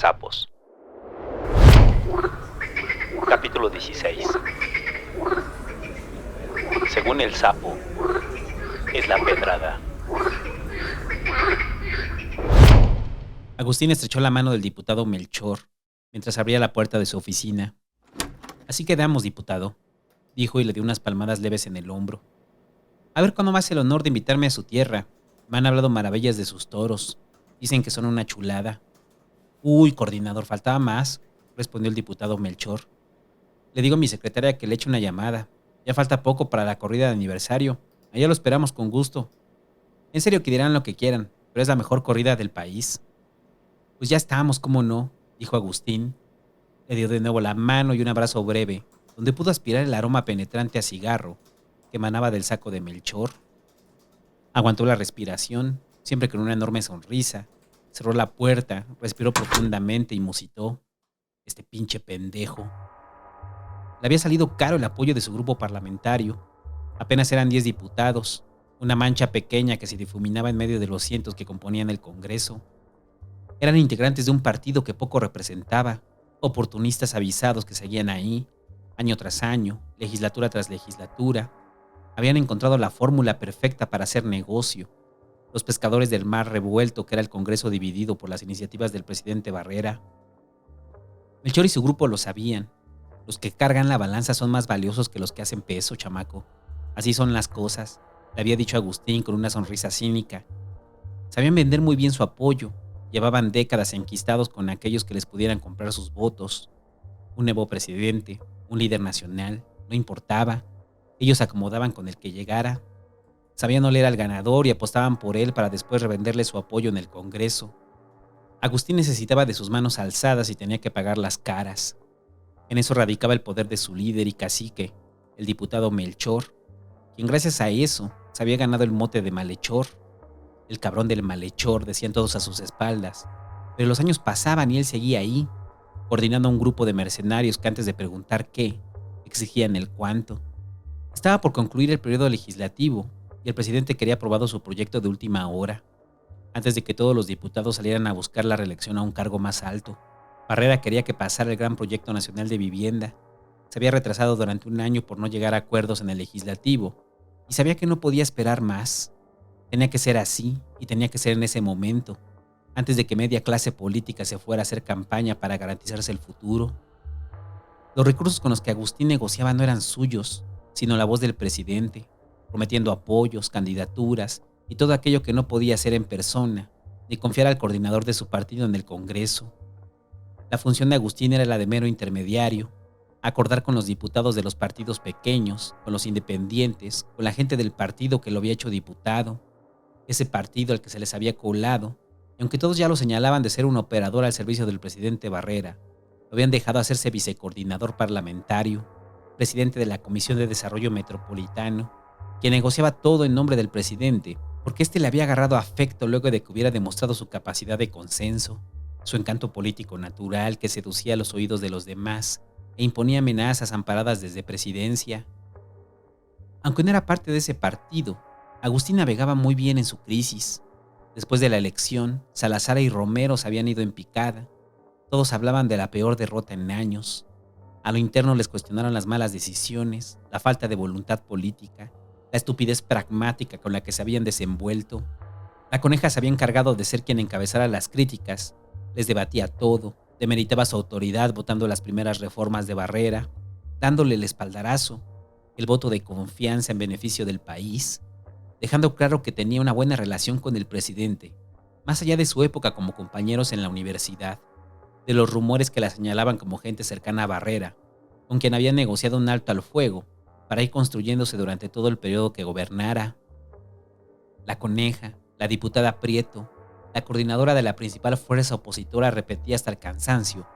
sapos. Capítulo 16. Según el sapo, es la pedrada. Agustín estrechó la mano del diputado Melchor mientras abría la puerta de su oficina. Así quedamos, diputado, dijo y le dio unas palmadas leves en el hombro. A ver cuándo me hace el honor de invitarme a su tierra. Me han hablado maravillas de sus toros. Dicen que son una chulada. Uy, coordinador, faltaba más, respondió el diputado Melchor. Le digo a mi secretaria que le eche una llamada. Ya falta poco para la corrida de aniversario. Allá lo esperamos con gusto. En serio que dirán lo que quieran, pero es la mejor corrida del país. Pues ya estamos, cómo no, dijo Agustín. Le dio de nuevo la mano y un abrazo breve, donde pudo aspirar el aroma penetrante a cigarro que emanaba del saco de Melchor. Aguantó la respiración, siempre con una enorme sonrisa. Cerró la puerta, respiró profundamente y musitó. Este pinche pendejo. Le había salido caro el apoyo de su grupo parlamentario. Apenas eran 10 diputados, una mancha pequeña que se difuminaba en medio de los cientos que componían el Congreso. Eran integrantes de un partido que poco representaba, oportunistas avisados que seguían ahí, año tras año, legislatura tras legislatura. Habían encontrado la fórmula perfecta para hacer negocio. Los pescadores del mar revuelto, que era el Congreso dividido por las iniciativas del presidente Barrera. Melchor y su grupo lo sabían. Los que cargan la balanza son más valiosos que los que hacen peso, chamaco. Así son las cosas, le había dicho Agustín con una sonrisa cínica. Sabían vender muy bien su apoyo. Llevaban décadas enquistados con aquellos que les pudieran comprar sus votos. Un nuevo presidente, un líder nacional, no importaba. Ellos se acomodaban con el que llegara. Sabían oler al ganador y apostaban por él para después revenderle su apoyo en el Congreso. Agustín necesitaba de sus manos alzadas y tenía que pagar las caras. En eso radicaba el poder de su líder y cacique, el diputado Melchor, quien gracias a eso se había ganado el mote de malhechor. El cabrón del malhechor, decían todos a sus espaldas. Pero los años pasaban y él seguía ahí, coordinando a un grupo de mercenarios que antes de preguntar qué, exigían el cuánto. Estaba por concluir el periodo legislativo y el presidente quería aprobado su proyecto de última hora, antes de que todos los diputados salieran a buscar la reelección a un cargo más alto. Barrera quería que pasara el gran proyecto nacional de vivienda. Se había retrasado durante un año por no llegar a acuerdos en el legislativo y sabía que no podía esperar más. Tenía que ser así y tenía que ser en ese momento, antes de que media clase política se fuera a hacer campaña para garantizarse el futuro. Los recursos con los que Agustín negociaba no eran suyos, sino la voz del presidente, prometiendo apoyos, candidaturas y todo aquello que no podía hacer en persona, ni confiar al coordinador de su partido en el Congreso. La función de Agustín era la de mero intermediario, acordar con los diputados de los partidos pequeños, con los independientes, con la gente del partido que lo había hecho diputado, ese partido al que se les había colado, y aunque todos ya lo señalaban de ser un operador al servicio del presidente Barrera, lo habían dejado hacerse vicecoordinador parlamentario, presidente de la Comisión de Desarrollo Metropolitano, quien negociaba todo en nombre del presidente, porque éste le había agarrado afecto luego de que hubiera demostrado su capacidad de consenso, su encanto político natural que seducía los oídos de los demás e imponía amenazas amparadas desde presidencia. Aunque no era parte de ese partido, Agustín navegaba muy bien en su crisis. Después de la elección, Salazar y Romero se habían ido en picada. Todos hablaban de la peor derrota en años. A lo interno les cuestionaron las malas decisiones, la falta de voluntad política, la estupidez pragmática con la que se habían desenvuelto. La Coneja se había encargado de ser quien encabezara las críticas, les debatía todo, demeritaba su autoridad votando las primeras reformas de Barrera, dándole el espaldarazo, el voto de confianza en beneficio del país, dejando claro que tenía una buena relación con el presidente, más allá de su época como compañeros en la universidad, de los rumores que la señalaban como gente cercana a Barrera, con quien había negociado un alto al fuego para ir construyéndose durante todo el periodo que gobernara. La Coneja, la diputada Prieto, la coordinadora de la principal fuerza opositora, repetía hasta el cansancio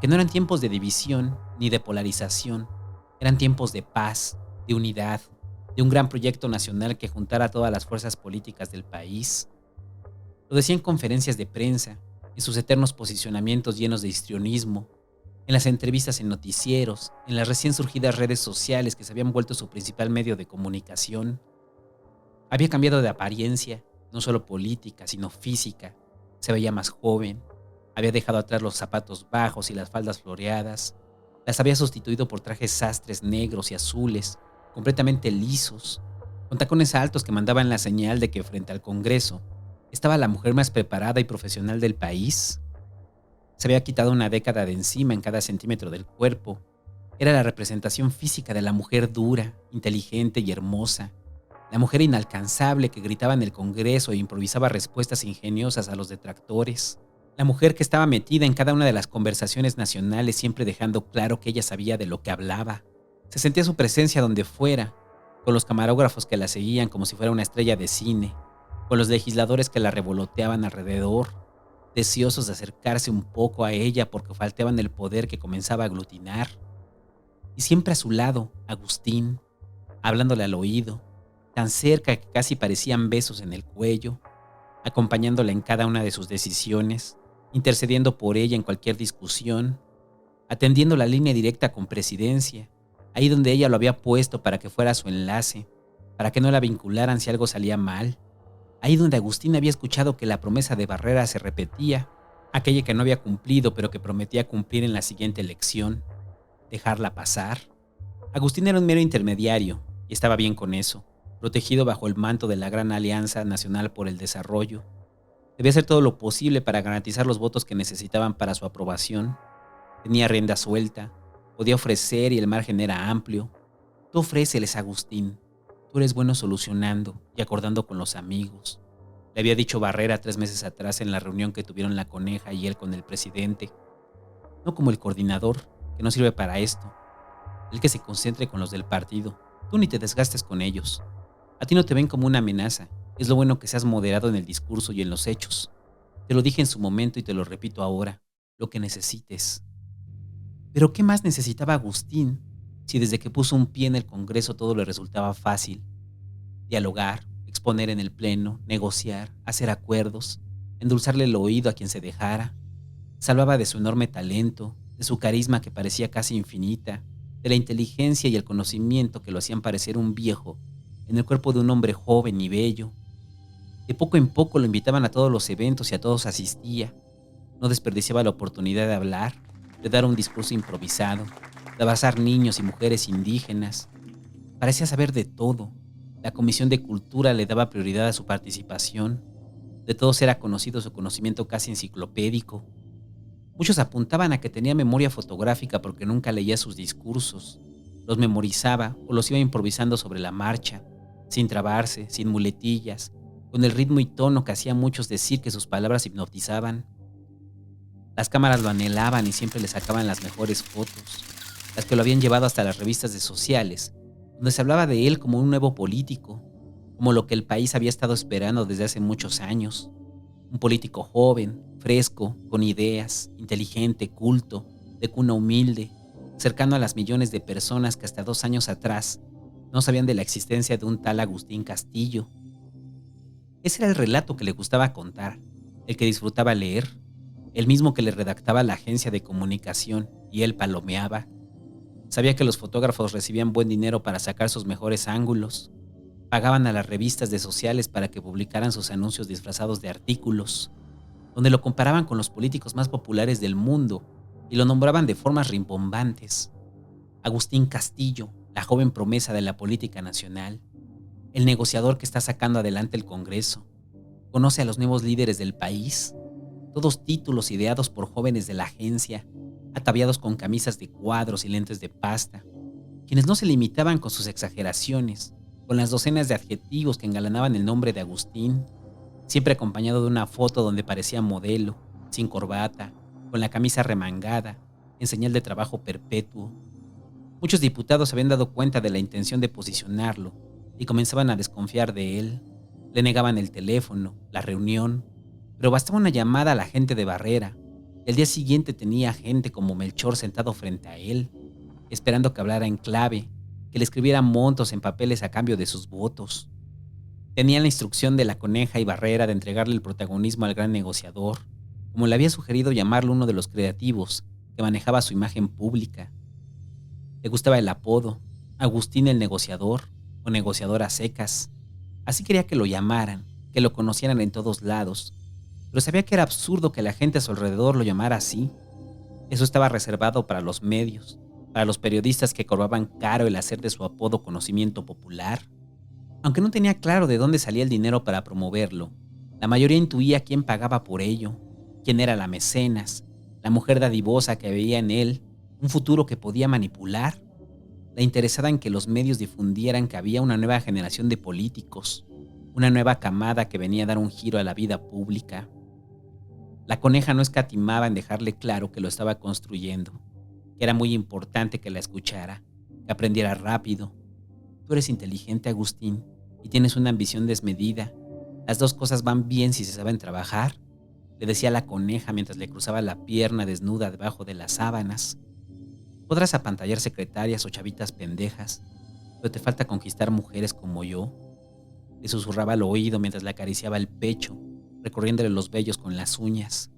que no eran tiempos de división ni de polarización, eran tiempos de paz, de unidad, de un gran proyecto nacional que juntara a todas las fuerzas políticas del país. Lo decía en conferencias de prensa, en sus eternos posicionamientos llenos de histrionismo, en las entrevistas en noticieros, en las recién surgidas redes sociales que se habían vuelto su principal medio de comunicación. Había cambiado de apariencia, no solo política, sino física. Se veía más joven. Había dejado atrás los zapatos bajos y las faldas floreadas. Las había sustituido por trajes sastres negros y azules, completamente lisos, con tacones altos que mandaban la señal de que frente al Congreso estaba la mujer más preparada y profesional del país. Se había quitado una década de encima en cada centímetro del cuerpo. Era la representación física de la mujer dura, inteligente y hermosa. La mujer inalcanzable que gritaba en el Congreso e improvisaba respuestas ingeniosas a los detractores. La mujer que estaba metida en cada una de las conversaciones nacionales, siempre dejando claro que ella sabía de lo que hablaba. Se sentía su presencia donde fuera, con los camarógrafos que la seguían como si fuera una estrella de cine, con los legisladores que la revoloteaban alrededor, deseosos de acercarse un poco a ella porque faltaban el poder que comenzaba a aglutinar. Y siempre a su lado, Agustín, hablándole al oído, tan cerca que casi parecían besos en el cuello, acompañándola en cada una de sus decisiones, intercediendo por ella en cualquier discusión, atendiendo la línea directa con Presidencia, ahí donde ella lo había puesto para que fuera su enlace, para que no la vincularan si algo salía mal, ahí donde Agustín había escuchado que la promesa de Barrera se repetía, aquella que no había cumplido pero que prometía cumplir en la siguiente elección, dejarla pasar. Agustín era un mero intermediario y estaba bien con eso, protegido bajo el manto de la Gran Alianza Nacional por el Desarrollo. Debía hacer todo lo posible para garantizar los votos que necesitaban para su aprobación. Tenía rienda suelta, podía ofrecer y el margen era amplio. Tú ofréceles, Agustín. Tú eres bueno solucionando y acordando con los amigos. Le había dicho Barrera 3 meses atrás en la reunión que tuvieron la Coneja y él con el presidente. No como el coordinador, que no sirve para esto. El que se concentre con los del partido. Tú ni te desgastes con ellos. A ti no te ven como una amenaza. Es lo bueno que seas moderado en el discurso y en los hechos. Te lo dije en su momento y te lo repito ahora. Lo que necesites. Pero ¿qué más necesitaba Agustín si desde que puso un pie en el Congreso todo le resultaba fácil? Dialogar, exponer en el pleno, negociar, hacer acuerdos, endulzarle el oído a quien se dejara. Se hablaba de su enorme talento, de su carisma que parecía casi infinita, de la inteligencia y el conocimiento que lo hacían parecer un viejo en el cuerpo de un hombre joven y bello. De poco en poco lo invitaban a todos los eventos y a todos asistía. No desperdiciaba la oportunidad de hablar, de dar un discurso improvisado, de abrazar niños y mujeres indígenas. Parecía saber de todo. La Comisión de Cultura le daba prioridad a su participación. De todos era conocido su conocimiento casi enciclopédico. Muchos apuntaban a que tenía memoria fotográfica porque nunca leía sus discursos. Los memorizaba o los iba improvisando sobre la marcha, sin trabarse, sin muletillas, con el ritmo y tono que hacía a muchos decir que sus palabras hipnotizaban. Las cámaras lo anhelaban y siempre le sacaban las mejores fotos, las que lo habían llevado hasta las revistas de sociales, donde se hablaba de él como un nuevo político, como lo que el país había estado esperando desde hace muchos años. Un político joven, fresco, con ideas, inteligente, culto, de cuna humilde, cercano a las millones de personas que hasta 2 años atrás no sabían de la existencia de un tal Agustín Castillo. Ese era el relato que le gustaba contar, el que disfrutaba leer, el mismo que le redactaba la agencia de comunicación y él palomeaba. Sabía que los fotógrafos recibían buen dinero para sacar sus mejores ángulos. Pagaban a las revistas de sociales para que publicaran sus anuncios disfrazados de artículos, donde lo comparaban con los políticos más populares del mundo y lo nombraban de formas rimbombantes. Agustín Castillo, la joven promesa de la política nacional, el negociador que está sacando adelante el Congreso, conoce a los nuevos líderes del país, todos títulos ideados por jóvenes de la agencia, ataviados con camisas de cuadros y lentes de pasta, quienes no se limitaban con sus exageraciones, con las docenas de adjetivos que engalanaban el nombre de Agustín, siempre acompañado de una foto donde parecía modelo, sin corbata, con la camisa remangada, en señal de trabajo perpetuo. Muchos diputados habían dado cuenta de la intención de posicionarlo y comenzaban a desconfiar de él. Le negaban el teléfono, la reunión, pero bastaba una llamada a la gente de Barrera. El día siguiente tenía gente como Melchor sentado frente a él, esperando que hablara en clave, que le escribiera montos en papeles a cambio de sus votos. Tenían la instrucción de la Coneja y Barrera de entregarle el protagonismo al gran negociador, como le había sugerido llamarlo uno de los creativos que manejaba su imagen pública. Le gustaba el apodo, Agustín el negociador o negociador a secas. Así quería que lo llamaran, que lo conocieran en todos lados. pero sabía que era absurdo que la gente a su alrededor lo llamara así. Eso estaba reservado para los medios, para los periodistas que cobraban caro el hacer de su apodo conocimiento popular. Aunque no tenía claro de dónde salía el dinero para promoverlo, la mayoría intuía quién pagaba por ello, quién era la mecenas, la mujer dadivosa que veía en él un futuro que podía manipular, la interesada en que los medios difundieran que había una nueva generación de políticos, una nueva camada que venía a dar un giro a la vida pública. La coneja no escatimaba en dejarle claro que lo estaba construyendo, que era muy importante que la escuchara, que aprendiera rápido. Tú eres inteligente, Agustín, y tienes una ambición desmedida. Las dos cosas van bien si se saben trabajar, le decía la coneja mientras le cruzaba la pierna desnuda debajo de las sábanas. Podrás apantallar secretarias o chavitas pendejas, pero te falta conquistar mujeres como yo. Le susurraba al oído mientras le acariciaba el pecho, recorriéndole los vellos con las uñas.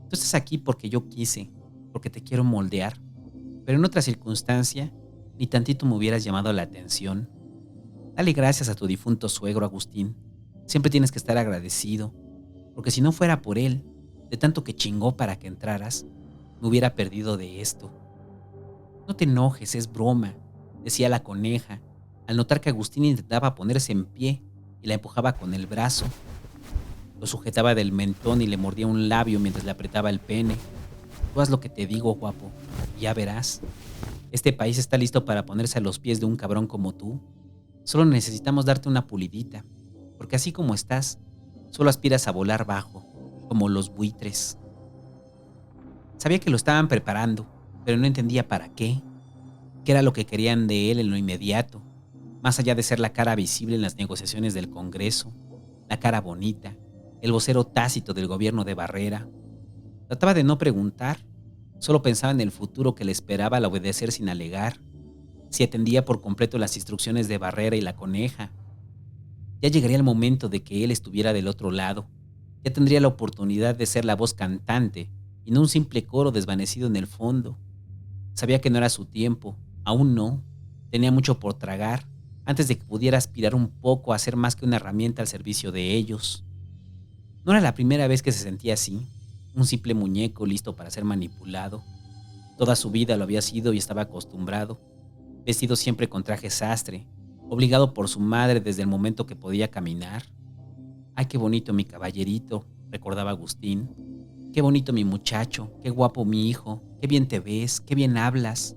Tú estás aquí porque yo quise, porque te quiero moldear, pero en otra circunstancia, ni tantito me hubieras llamado la atención. Dale gracias a tu difunto suegro, Agustín. Siempre tienes que estar agradecido, porque si no fuera por él, de tanto que chingó para que entraras, me hubiera perdido de esto. No te enojes, es broma, decía la coneja, al notar que Agustín intentaba ponerse en pie y la empujaba con el brazo. Lo sujetaba del mentón y le mordía un labio mientras le apretaba el pene. Tú haz lo que te digo, guapo, y ya verás. Este país está listo para ponerse a los pies de un cabrón como tú. Solo necesitamos darte una pulidita, porque así como estás, solo aspiras a volar bajo, como los buitres. Sabía que lo estaban preparando, pero no entendía para qué. ¿Qué era lo que querían de él en lo inmediato? Más allá de ser la cara visible en las negociaciones del Congreso, la cara bonita, el vocero tácito del gobierno de Barrera. Trataba de no preguntar, solo pensaba en el futuro que le esperaba al obedecer sin alegar, si atendía por completo las instrucciones de Barrera y la coneja. Ya llegaría el momento de que él estuviera del otro lado, ya tendría la oportunidad de ser la voz cantante y no un simple coro desvanecido en el fondo. Sabía que no era su tiempo, aún no, tenía mucho por tragar, antes de que pudiera aspirar un poco a ser más que una herramienta al servicio de ellos. No era la primera vez que se sentía así, un simple muñeco listo para ser manipulado. Toda su vida lo había sido y estaba acostumbrado, vestido siempre con traje sastre, obligado por su madre desde el momento que podía caminar. Ay, qué bonito mi caballerito, recordaba Agustín. Qué bonito mi muchacho, qué guapo mi hijo, qué bien te ves, qué bien hablas.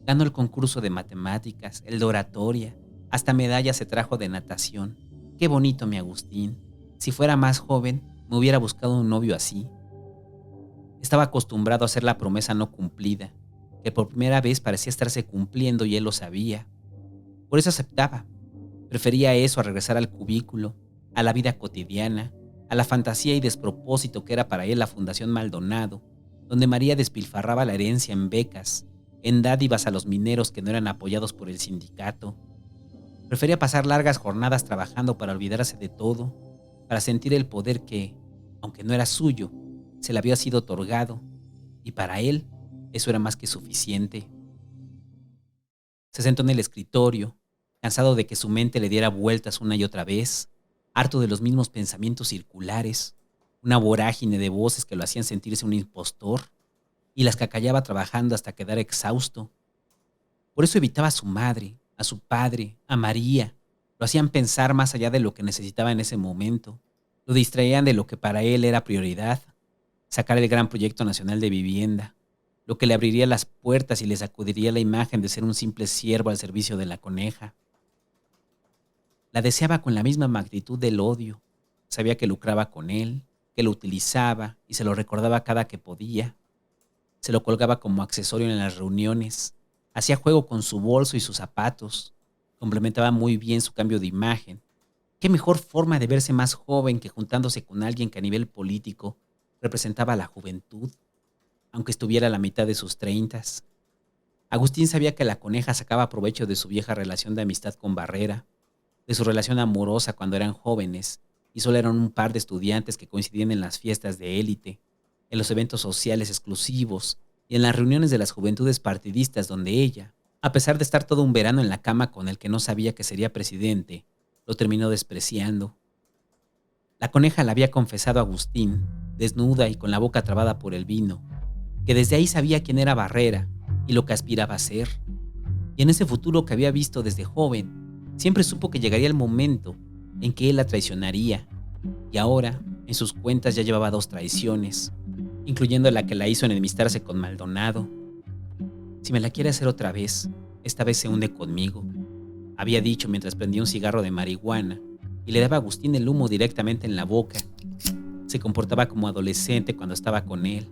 Ganó el concurso de matemáticas, el de oratoria, hasta medalla se trajo de natación. Qué bonito mi Agustín. Si fuera más joven, me hubiera buscado un novio así. Estaba acostumbrado a hacer la promesa no cumplida, que por primera vez parecía estarse cumpliendo y él lo sabía. Por eso aceptaba. Prefería eso a regresar al cubículo, a la vida cotidiana, a la fantasía y despropósito que era para él la Fundación Maldonado, donde María despilfarraba la herencia en becas, en dádivas a los mineros que no eran apoyados por el sindicato. Prefería pasar largas jornadas trabajando para olvidarse de todo, para sentir el poder que, aunque no era suyo, se le había sido otorgado, y para él eso era más que suficiente. Se sentó en el escritorio, cansado de que su mente le diera vueltas una y otra vez, harto de los mismos pensamientos circulares, una vorágine de voces que lo hacían sentirse un impostor, y las que acallaba trabajando hasta quedar exhausto. Por eso evitaba a su madre, a su padre, a María. Lo hacían pensar más allá de lo que necesitaba en ese momento. Lo distraían de lo que para él era prioridad, sacar el gran proyecto nacional de vivienda, lo que le abriría las puertas y le sacudiría la imagen de ser un simple siervo al servicio de la coneja. La deseaba con la misma magnitud del odio. Sabía que lucraba con él, que lo utilizaba y se lo recordaba cada que podía. Se lo colgaba como accesorio en las reuniones. Hacía juego con su bolso y sus zapatos. Complementaba muy bien su cambio de imagen. Qué mejor forma de verse más joven que juntándose con alguien que a nivel político representaba la juventud, aunque estuviera a la mitad de sus 30. Agustín sabía que la coneja sacaba provecho de su vieja relación de amistad con Barrera, de su relación amorosa cuando eran jóvenes y solo eran un par de estudiantes que coincidían en las fiestas de élite, en los eventos sociales exclusivos y en las reuniones de las juventudes partidistas donde ella, a pesar de estar todo un verano en la cama con el que no sabía que sería presidente, lo terminó despreciando. La coneja le había confesado a Agustín, desnuda y con la boca trabada por el vino, que desde ahí sabía quién era Barrera y lo que aspiraba a ser. Y en ese futuro que había visto desde joven, siempre supo que llegaría el momento en que él la traicionaría. Y ahora, en sus cuentas ya llevaba 2 traiciones, incluyendo la que la hizo enemistarse con Maldonado. Si me la quiere hacer otra vez, esta vez se hunde conmigo, había dicho mientras prendía un cigarro de marihuana y le daba a Agustín el humo directamente en la boca. Se comportaba como adolescente cuando estaba con él,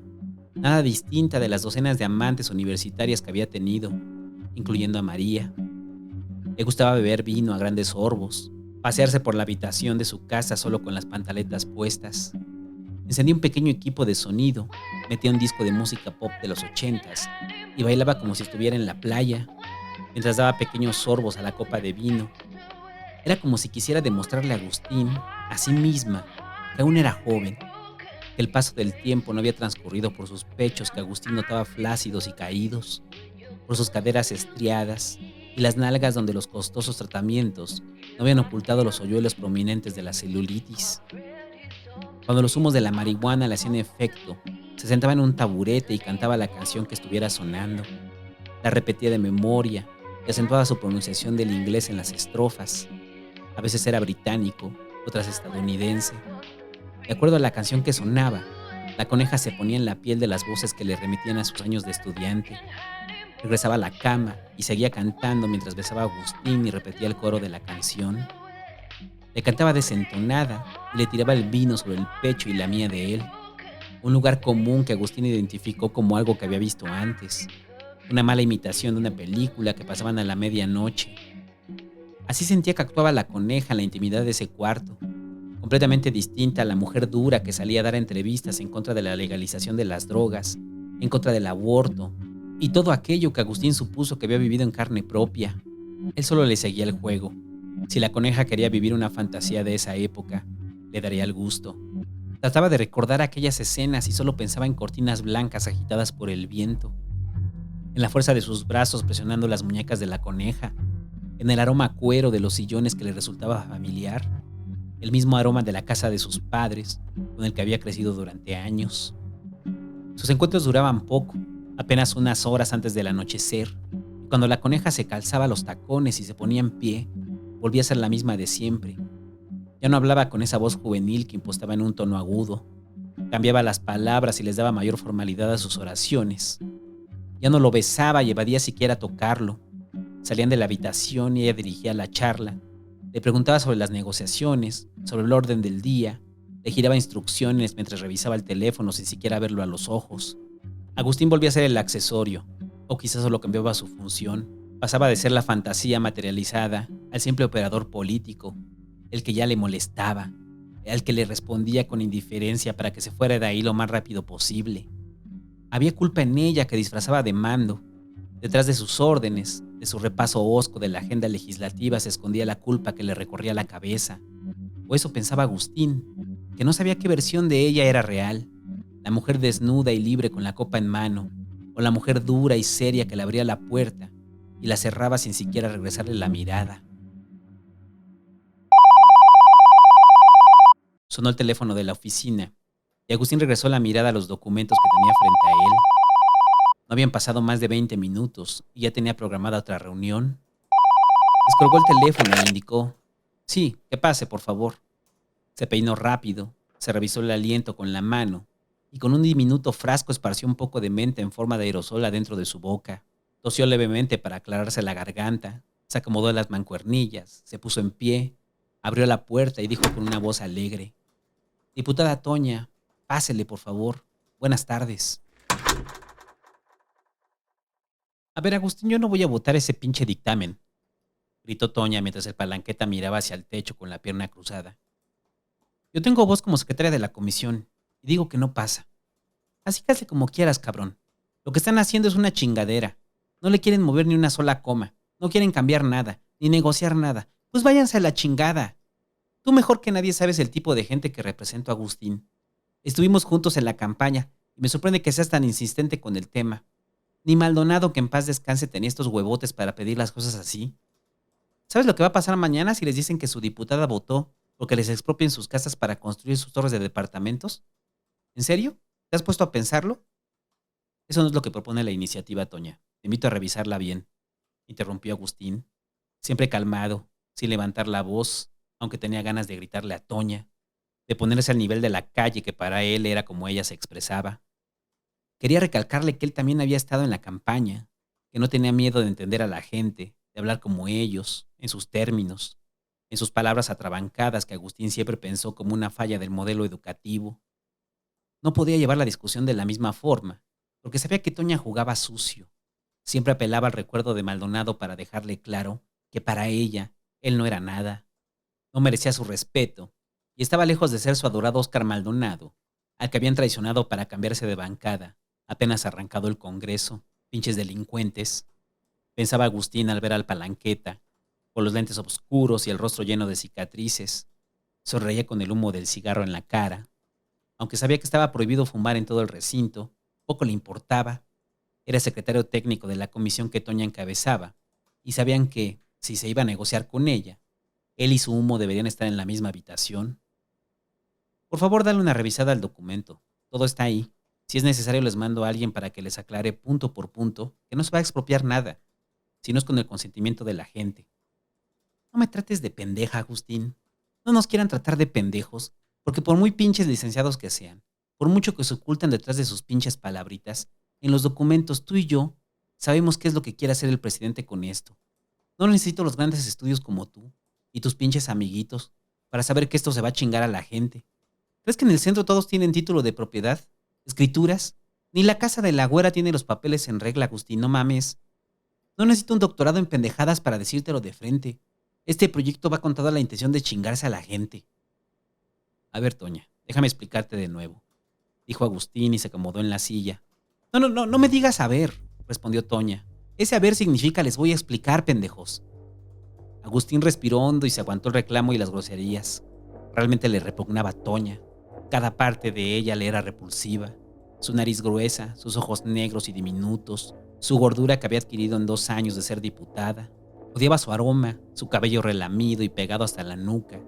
nada distinta de las docenas de amantes universitarias que había tenido, incluyendo a María. Le gustaba beber vino a grandes sorbos, pasearse por la habitación de su casa solo con las pantaletas puestas. Encendía un pequeño equipo de sonido, metía un disco de música pop de los 80s y bailaba como si estuviera en la playa, mientras daba pequeños sorbos a la copa de vino. Era como si quisiera demostrarle a Agustín, a sí misma, que aún era joven, que el paso del tiempo no había transcurrido por sus pechos que Agustín notaba flácidos y caídos, por sus caderas estriadas y las nalgas donde los costosos tratamientos no habían ocultado los hoyuelos prominentes de la celulitis. Cuando los humos de la marihuana le hacían efecto, se sentaba en un taburete y cantaba la canción que estuviera sonando. La repetía de memoria y acentuaba su pronunciación del inglés en las estrofas. A veces era británico, otras estadounidense. De acuerdo a la canción que sonaba, la coneja se ponía en la piel de las voces que le remitían a sus años de estudiante. Regresaba a la cama y seguía cantando mientras besaba a Agustín y repetía el coro de la canción. Le cantaba desentonada y le tiraba el vino sobre el pecho y lamía de él. Un lugar común que Agustín identificó como algo que había visto antes. Una mala imitación de una película que pasaban a la medianoche. Así sentía que actuaba la coneja en la intimidad de ese cuarto, completamente distinta a la mujer dura que salía a dar entrevistas en contra de la legalización de las drogas, en contra del aborto y todo aquello que Agustín supuso que había vivido en carne propia. Él solo le seguía el juego. Si la coneja quería vivir una fantasía de esa época, le daría el gusto. Trataba de recordar aquellas escenas y solo pensaba en cortinas blancas agitadas por el viento, en la fuerza de sus brazos presionando las muñecas de la coneja, en el aroma a cuero de los sillones que le resultaba familiar, el mismo aroma de la casa de sus padres, con el que había crecido durante años. Sus encuentros duraban poco, apenas unas horas antes del anochecer, y cuando la coneja se calzaba los tacones y se ponía en pie, volvía a ser la misma de siempre. Ya no hablaba con esa voz juvenil que impostaba en un tono agudo. Cambiaba las palabras y les daba mayor formalidad a sus oraciones. Ya no lo besaba y evadía siquiera tocarlo. Salían de la habitación y ella dirigía la charla. Le preguntaba sobre las negociaciones, sobre el orden del día. Le giraba instrucciones mientras revisaba el teléfono sin siquiera verlo a los ojos. Agustín volvía a ser el accesorio, o quizás solo cambiaba su función. Pasaba de ser la fantasía materializada al simple operador político, el que ya le molestaba, al que le respondía con indiferencia para que se fuera de ahí lo más rápido posible. Había culpa en ella que disfrazaba de mando. Detrás de sus órdenes, de su repaso hosco de la agenda legislativa se escondía la culpa que le recorría la cabeza. O eso pensaba Agustín, que no sabía qué versión de ella era real. La mujer desnuda y libre con la copa en mano, o la mujer dura y seria que le abría la puerta y la cerraba sin siquiera regresarle la mirada. Sonó el teléfono de la oficina y Agustín regresó la mirada a los documentos que tenía frente a él. No habían pasado más de 20 minutos y ya tenía programada otra reunión. Descolgó el teléfono y le indicó: «Sí, que pase, por favor». Se peinó rápido, se revisó el aliento con la mano y con un diminuto frasco esparció un poco de menta en forma de aerosol adentro de su boca. Tosió levemente para aclararse la garganta, se acomodó las mancuernillas, se puso en pie, abrió la puerta y dijo con una voz alegre: «Diputada Toña, pásele, por favor. Buenas tardes». «A ver, Agustín, yo no voy a votar ese pinche dictamen», gritó Toña mientras el palanqueta miraba hacia el techo con la pierna cruzada. «Yo tengo voz como secretaria de la comisión y digo que no pasa. Así que hazle como quieras, cabrón. Lo que están haciendo es una chingadera. No le quieren mover ni una sola coma. No quieren cambiar nada, ni negociar nada. Pues váyanse a la chingada. Tú mejor que nadie sabes el tipo de gente que represento a Agustín. Estuvimos juntos en la campaña y me sorprende que seas tan insistente con el tema. Ni Maldonado, que en paz descanse, tenía estos huevotes para pedir las cosas así. ¿Sabes lo que va a pasar mañana si les dicen que su diputada votó ¿O que les expropien sus casas para construir sus torres de departamentos? ¿En serio? ¿Te has puesto a pensarlo? Eso no es lo que propone la iniciativa, Toña. Te invito a revisarla bien, interrumpió Agustín, siempre calmado, sin levantar la voz, aunque tenía ganas de gritarle a Toña, de ponerse al nivel de la calle que para él era como ella se expresaba. Quería recalcarle que él también había estado en la campaña, que no tenía miedo de entender a la gente, de hablar como ellos, en sus términos, en sus palabras atrabancadas que Agustín siempre pensó como una falla del modelo educativo. No podía llevar la discusión de la misma forma, porque sabía que Toña jugaba sucio. Siempre apelaba al recuerdo de Maldonado para dejarle claro que para ella él no era nada, no merecía su respeto, y estaba lejos de ser su adorado Oscar Maldonado, al que habían traicionado para cambiarse de bancada, apenas arrancado el Congreso, pinches delincuentes, pensaba Agustín al ver al Palanqueta, con los lentes oscuros y el rostro lleno de cicatrices. Sonreía con el humo del cigarro en la cara. Aunque sabía que estaba prohibido fumar en todo el recinto, poco le importaba. Era secretario técnico de la comisión que Toña encabezaba, y sabían que, si se iba a negociar con ella, él y su humo deberían estar en la misma habitación. Por favor, dale una revisada al documento. Todo está ahí. Si es necesario, les mando a alguien para que les aclare punto por punto que no se va a expropiar nada, si no es con el consentimiento de la gente. No me trates de pendeja, Agustín. No nos quieran tratar de pendejos, porque por muy pinches licenciados que sean, por mucho que se ocultan detrás de sus pinches palabritas, en los documentos tú y yo sabemos qué es lo que quiere hacer el presidente con esto. No necesito los grandes estudios como tú y tus pinches amiguitos para saber que esto se va a chingar a la gente. ¿Crees que en el centro todos tienen título de propiedad? ¿Escrituras? Ni la casa de la güera tiene los papeles en regla, Agustín, no mames. No necesito un doctorado en pendejadas para decírtelo de frente. Este proyecto va con toda la intención de chingarse a la gente. A ver, Toña, déjame explicarte de nuevo, dijo Agustín y se acomodó en la silla. No me digas a ver, respondió Toña. Ese a ver significa les voy a explicar, pendejos. Agustín respiró hondo y se aguantó el reclamo y las groserías. Realmente le repugnaba a Toña. Cada parte de ella le era repulsiva. Su nariz gruesa, sus ojos negros y diminutos, su gordura que había adquirido en 2 años de ser diputada. Odiaba su aroma, su cabello relamido y pegado hasta la nuca.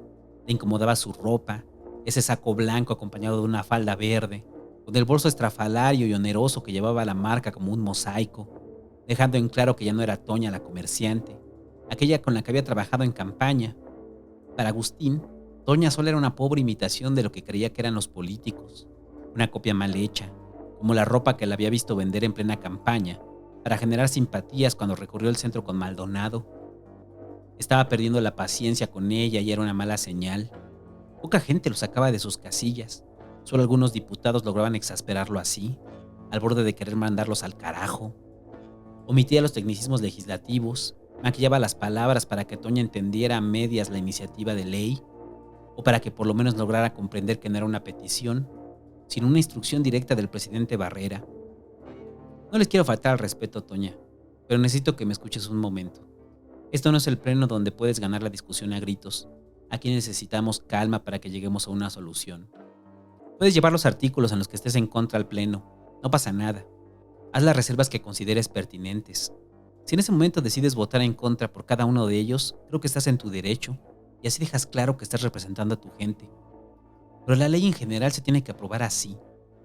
Le incomodaba su ropa, ese saco blanco acompañado de una falda verde, con el bolso estrafalario y oneroso que llevaba la marca como un mosaico, dejando en claro que ya no era Toña la comerciante, aquella con la que había trabajado en campaña. Para Agustín, Toña solo era una pobre imitación de lo que creía que eran los políticos, una copia mal hecha, como la ropa que le había visto vender en plena campaña para generar simpatías cuando recorrió el centro con Maldonado. Estaba perdiendo la paciencia con ella y era una mala señal. Poca gente lo sacaba de sus casillas. Solo algunos diputados lograban exasperarlo así, al borde de querer mandarlos al carajo. Omitía los tecnicismos legislativos, maquillaba las palabras para que Toña entendiera a medias la iniciativa de ley, o para que por lo menos lograra comprender que no era una petición, sino una instrucción directa del presidente Barrera. No les quiero faltar al respeto, Toña, pero necesito que me escuches un momento. Esto no es el pleno donde puedes ganar la discusión a gritos. Aquí necesitamos calma para que lleguemos a una solución. Puedes llevar los artículos en los que estés en contra al pleno. No pasa nada. Haz las reservas que consideres pertinentes. Si en ese momento decides votar en contra por cada uno de ellos, creo que estás en tu derecho y así dejas claro que estás representando a tu gente. Pero la ley en general se tiene que aprobar así.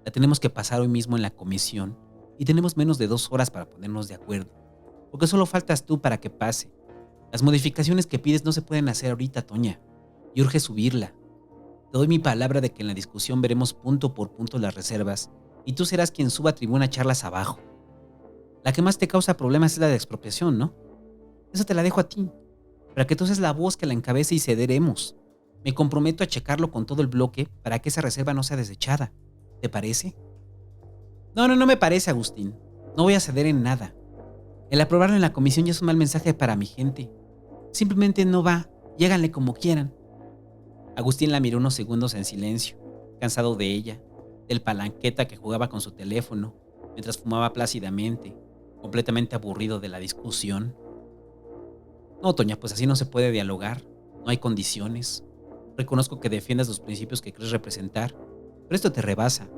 La tenemos que pasar hoy mismo en la comisión y tenemos menos de 2 horas para ponernos de acuerdo, porque solo faltas tú para que pase. Las modificaciones que pides no se pueden hacer ahorita, Toña, y urge subirla. Te doy mi palabra de que en la discusión veremos punto por punto las reservas y tú serás quien suba a tribuna a echarlas abajo. La que más te causa problemas es la de expropiación, ¿no? Eso te la dejo a ti, para que tú seas la voz que la encabece y cederemos. Me comprometo a checarlo con todo el bloque para que esa reserva no sea desechada. ¿Te parece? No me parece, Agustín. No voy a ceder en nada. El aprobarlo en la comisión ya es un mal mensaje para mi gente. Simplemente no va, y háganle como quieran. Agustín la miró unos segundos en silencio, cansado de ella, del Palanqueta que jugaba con su teléfono, mientras fumaba plácidamente, completamente aburrido de la discusión. No, Toña, pues así no se puede dialogar, no hay condiciones. Reconozco que defiendas los principios que crees representar, pero esto te rebasa,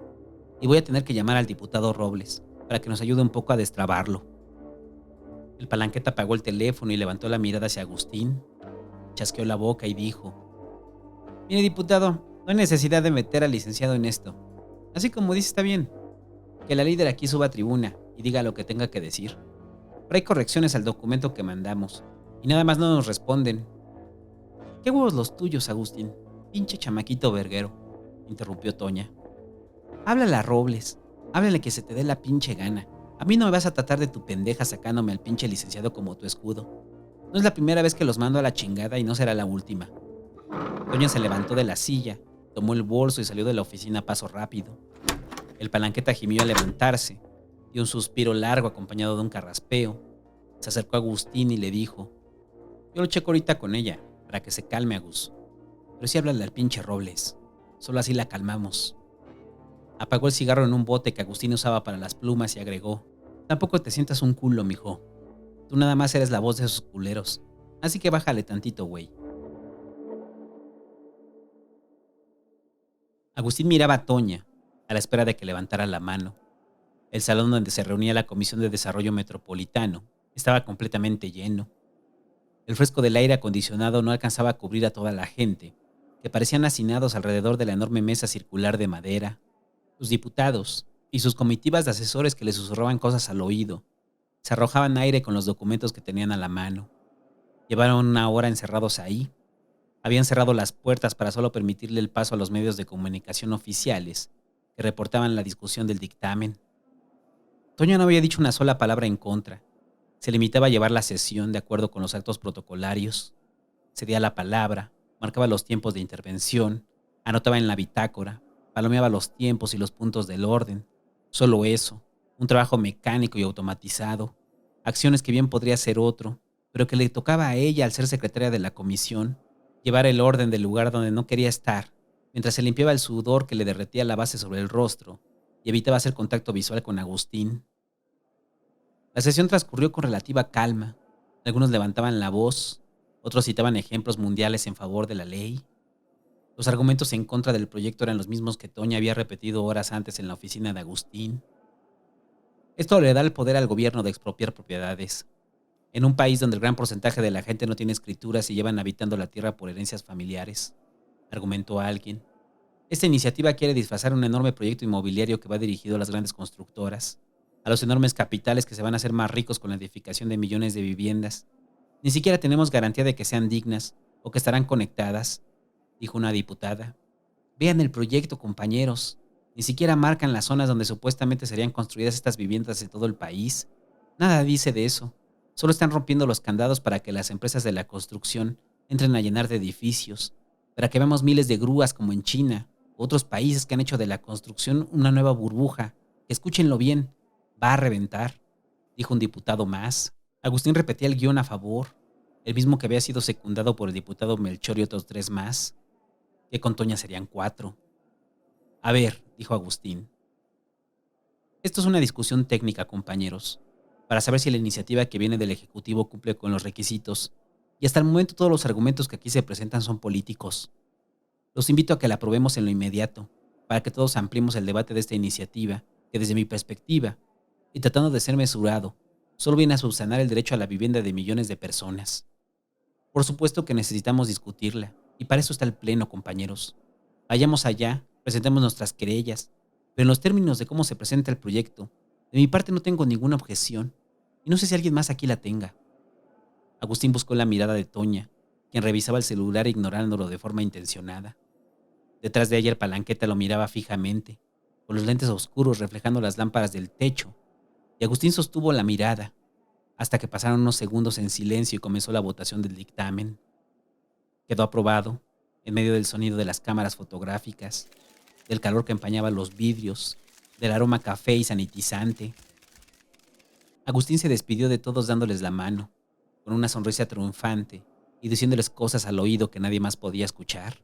y voy a tener que llamar al diputado Robles para que nos ayude un poco a destrabarlo. El Palanqueta apagó el teléfono y levantó la mirada hacia Agustín, chasqueó la boca y dijo: Mire, diputado, no hay necesidad de meter al licenciado en esto. Así como dice, está bien. Que la líder aquí suba a tribuna y diga lo que tenga que decir. Pero hay correcciones al documento que mandamos. Y nada más no nos responden. ¿Qué huevos los tuyos, Agustín? Pinche chamaquito verguero, interrumpió Toña. Háblale a Robles. Háblale que se te dé la pinche gana. A mí no me vas a tratar de tu pendeja sacándome al pinche licenciado como tu escudo. No es la primera vez que los mando a la chingada y no será la última. Toña se levantó de la silla, tomó el bolso y salió de la oficina a paso rápido. El palanqueta gimió al levantarse, dio un suspiro largo acompañado de un carraspeo. Se acercó a Agustín y le dijo: yo lo checo ahorita con ella, para que se calme, Agus. Pero sí háblale al pinche Robles. Solo así la calmamos. Apagó el cigarro en un bote que Agustín usaba para las plumas y agregó: tampoco te sientas un culo, mijo. Tú nada más eres la voz de esos culeros. Así que bájale tantito, güey. Agustín miraba a Toña, a la espera de que levantara la mano. El salón donde se reunía la Comisión de Desarrollo Metropolitano estaba completamente lleno. El fresco del aire acondicionado no alcanzaba a cubrir a toda la gente, que parecían hacinados alrededor de la enorme mesa circular de madera. Los diputados y sus comitivas de asesores que les susurraban cosas al oído se arrojaban aire con los documentos que tenían a la mano. Llevaron una hora encerrados ahí. Habían cerrado las puertas para solo permitirle el paso a los medios de comunicación oficiales que reportaban la discusión del dictamen. Toño no había dicho una sola palabra en contra. Se limitaba a llevar la sesión de acuerdo con los actos protocolarios. Cedía la palabra, marcaba los tiempos de intervención, anotaba en la bitácora, palomeaba los tiempos y los puntos del orden. Solo eso, un trabajo mecánico y automatizado, acciones que bien podría hacer otro, pero que le tocaba a ella al ser secretaria de la comisión, llevar el orden del lugar donde no quería estar, mientras se limpiaba el sudor que le derretía la base sobre el rostro y evitaba hacer contacto visual con Agustín. La sesión transcurrió con relativa calma. Algunos levantaban la voz, otros citaban ejemplos mundiales en favor de la ley. Los argumentos en contra del proyecto eran los mismos que Toña había repetido horas antes en la oficina de Agustín. Esto le da el poder al gobierno de expropiar propiedades. En un país donde el gran porcentaje de la gente no tiene escrituras y llevan habitando la tierra por herencias familiares, argumentó alguien. Esta iniciativa quiere disfrazar un enorme proyecto inmobiliario que va dirigido a las grandes constructoras, a los enormes capitales que se van a hacer más ricos con la edificación de millones de viviendas. Ni siquiera tenemos garantía de que sean dignas o que estarán conectadas, dijo una diputada. Vean el proyecto, compañeros. Ni siquiera marcan las zonas donde supuestamente serían construidas estas viviendas de todo el país. Nada dice de eso. Solo están rompiendo los candados para que las empresas de la construcción entren a llenar de edificios, para que veamos miles de grúas como en China, u otros países que han hecho de la construcción una nueva burbuja. Escúchenlo bien, va a reventar, dijo un diputado más. Agustín repetía el guión a favor, el mismo que había sido secundado por el diputado Melchor y otros 3 más, que con Toña serían 4. A ver, dijo Agustín. Esto es una discusión técnica, compañeros, para saber si la iniciativa que viene del Ejecutivo cumple con los requisitos, y hasta el momento todos los argumentos que aquí se presentan son políticos. Los invito a que la aprobemos en lo inmediato, para que todos ampliemos el debate de esta iniciativa, que desde mi perspectiva, y tratando de ser mesurado, solo viene a subsanar el derecho a la vivienda de millones de personas. Por supuesto que necesitamos discutirla, y para eso está el Pleno, compañeros. Vayamos allá, presentemos nuestras querellas, pero en los términos de cómo se presenta el proyecto, de mi parte no tengo ninguna objeción, y no sé si alguien más aquí la tenga. Agustín buscó la mirada de Toña, quien revisaba el celular ignorándolo de forma intencionada. Detrás de ella el palanqueta lo miraba fijamente, con los lentes oscuros reflejando las lámparas del techo, y Agustín sostuvo la mirada, hasta que pasaron unos segundos en silencio y comenzó la votación del dictamen. Quedó aprobado, en medio del sonido de las cámaras fotográficas, del calor que empañaba los vidrios, del aroma a café y sanitizante. Agustín se despidió de todos dándoles la mano, con una sonrisa triunfante y diciéndoles cosas al oído que nadie más podía escuchar.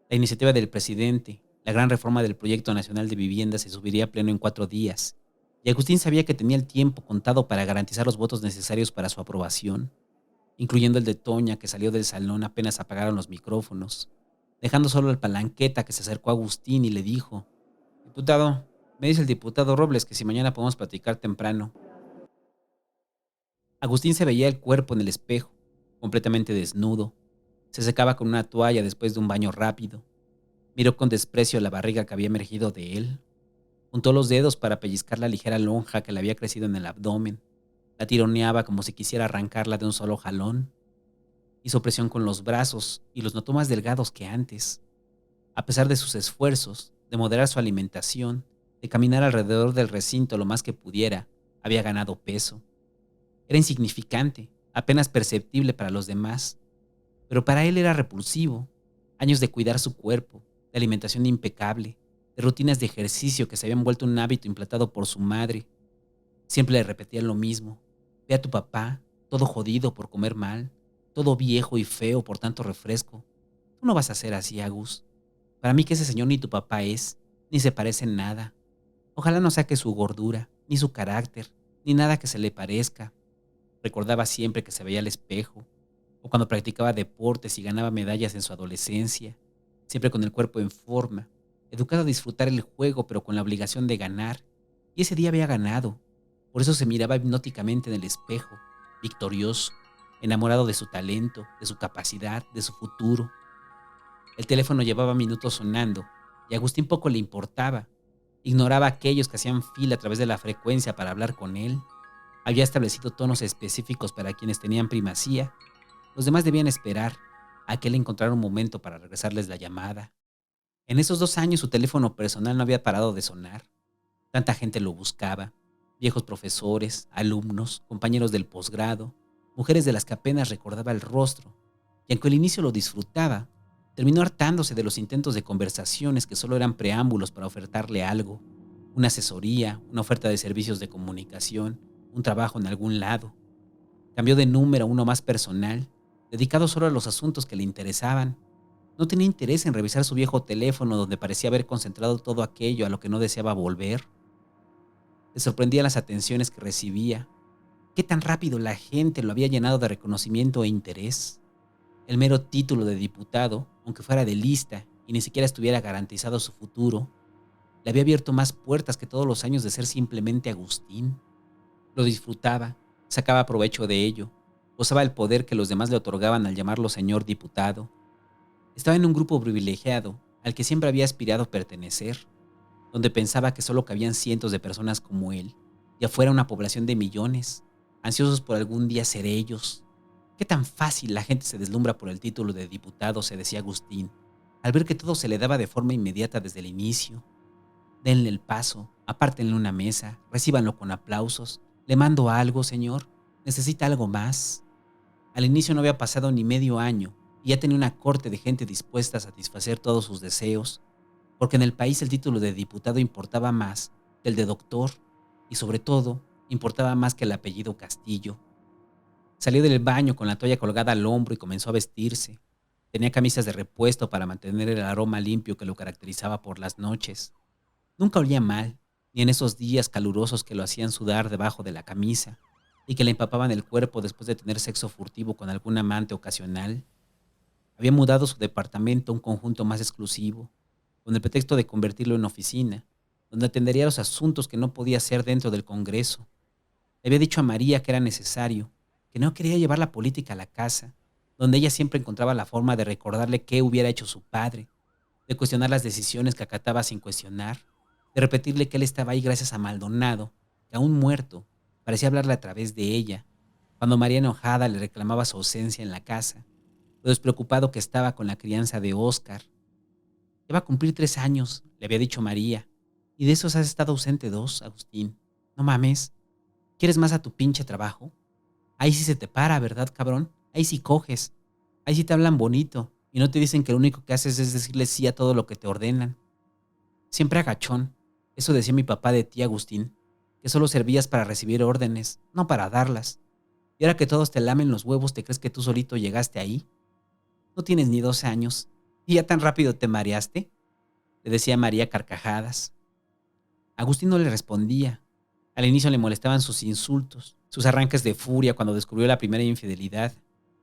La iniciativa del presidente, la gran reforma del Proyecto Nacional de Vivienda, se subiría a pleno en 4 días, y Agustín sabía que tenía el tiempo contado para garantizar los votos necesarios para su aprobación, incluyendo el de Toña, que salió del salón apenas apagaron los micrófonos, dejando solo al palanqueta, que se acercó a Agustín y le dijo: diputado, me dice el diputado Robles que si mañana podemos platicar temprano. Agustín se veía el cuerpo en el espejo, completamente desnudo, Se secaba con una toalla después de un baño rápido. Miró con desprecio la barriga que había emergido de él. Juntó los dedos para pellizcar la ligera lonja que le había crecido en el abdomen. La tironeaba como si quisiera arrancarla de un solo jalón. Hizo presión con los brazos y los notó más delgados que antes. A pesar de sus esfuerzos, de moderar su alimentación, de caminar alrededor del recinto lo más que pudiera, había ganado peso. Era insignificante, apenas perceptible para los demás, pero para él era repulsivo. Años de cuidar su cuerpo, de alimentación impecable, de rutinas de ejercicio que se habían vuelto un hábito implantado por su madre. Siempre le repetía lo mismo: ve a tu papá, todo jodido por comer mal, todo viejo y feo por tanto refresco. Tú no vas a ser así, Agus. Para mí que ese señor ni tu papá es, ni se parece en nada. Ojalá no saque su gordura, ni su carácter, ni nada que se le parezca. Recordaba siempre que se veía al espejo, o cuando practicaba deportes y ganaba medallas en su adolescencia, siempre con el cuerpo en forma, educado a disfrutar el juego pero con la obligación de ganar. Y ese día había ganado. Por eso se miraba hipnóticamente en el espejo, victorioso, enamorado de su talento, de su capacidad, de su futuro. El teléfono llevaba minutos sonando y a Agustín poco le importaba. Ignoraba a aquellos que hacían fila a través de la frecuencia para hablar con él. Había establecido tonos específicos para quienes tenían primacía. Los demás debían esperar a que él encontrara un momento para regresarles la llamada. En esos 2 años su teléfono personal no había parado de sonar. Tanta gente lo buscaba: viejos profesores, alumnos, compañeros del posgrado, mujeres de las que apenas recordaba el rostro. Y aunque al inicio lo disfrutaba, terminó hartándose de los intentos de conversaciones que solo eran preámbulos para ofertarle algo: una asesoría, una oferta de servicios de comunicación, un trabajo en algún lado. Cambió de número a uno más personal, dedicado solo a los asuntos que le interesaban. No tenía interés en revisar su viejo teléfono donde parecía haber concentrado todo aquello a lo que no deseaba volver. Le sorprendían las atenciones que recibía. Qué tan rápido la gente lo había llenado de reconocimiento e interés. El mero título de diputado, aunque fuera de lista y ni siquiera estuviera garantizado su futuro, le había abierto más puertas que todos los años de ser simplemente Agustín. Lo disfrutaba, sacaba provecho de ello, gozaba el poder que los demás le otorgaban al llamarlo señor diputado. Estaba en un grupo privilegiado al que siempre había aspirado pertenecer, donde pensaba que solo cabían cientos de personas como él, y afuera una población de millones, ansiosos por algún día ser ellos. Qué tan fácil la gente se deslumbra por el título de diputado, se decía Agustín, al ver que todo se le daba de forma inmediata desde el inicio. Denle el paso, apártenle una mesa, recíbanlo con aplausos. ¿Le mando algo, señor? ¿Necesita algo más? Al inicio no había pasado ni medio año y ya tenía una corte de gente dispuesta a satisfacer todos sus deseos, porque en el país el título de diputado importaba más que el de doctor y, sobre todo, importaba más que el apellido Castillo. Salió del baño con la toalla colgada al hombro y comenzó a vestirse. Tenía camisas de repuesto para mantener el aroma limpio que lo caracterizaba por las noches. Nunca olía mal, ni en esos días calurosos que lo hacían sudar debajo de la camisa y que le empapaban el cuerpo después de tener sexo furtivo con algún amante ocasional. Había mudado su departamento a un conjunto más exclusivo, con el pretexto de convertirlo en oficina, donde atendería los asuntos que no podía hacer dentro del Congreso. Le había dicho a María que era necesario, que no quería llevar la política a la casa, donde ella siempre encontraba la forma de recordarle qué hubiera hecho su padre, de cuestionar las decisiones que acataba sin cuestionar, de repetirle que él estaba ahí gracias a Maldonado, que aún muerto, parecía hablarle a través de ella, cuando María enojada le reclamaba su ausencia en la casa, lo despreocupado que estaba con la crianza de Óscar. Ya va a cumplir 3 años, le había dicho María, y de esos has estado ausente 2, Agustín. No mames, ¿quieres más a tu pinche trabajo? Ahí sí se te para, ¿verdad, cabrón? Ahí sí coges. Ahí sí te hablan bonito y no te dicen que lo único que haces es decirles sí a todo lo que te ordenan. Siempre agachón. Eso decía mi papá de ti, Agustín, que solo servías para recibir órdenes, no para darlas. Y ahora que todos te lamen los huevos, ¿te crees que tú solito llegaste ahí? No tienes ni 12 años. ¿Y ya tan rápido te mareaste?, le decía María a carcajadas. Agustín no le respondía. Al inicio le molestaban sus insultos, sus arranques de furia cuando descubrió la primera infidelidad,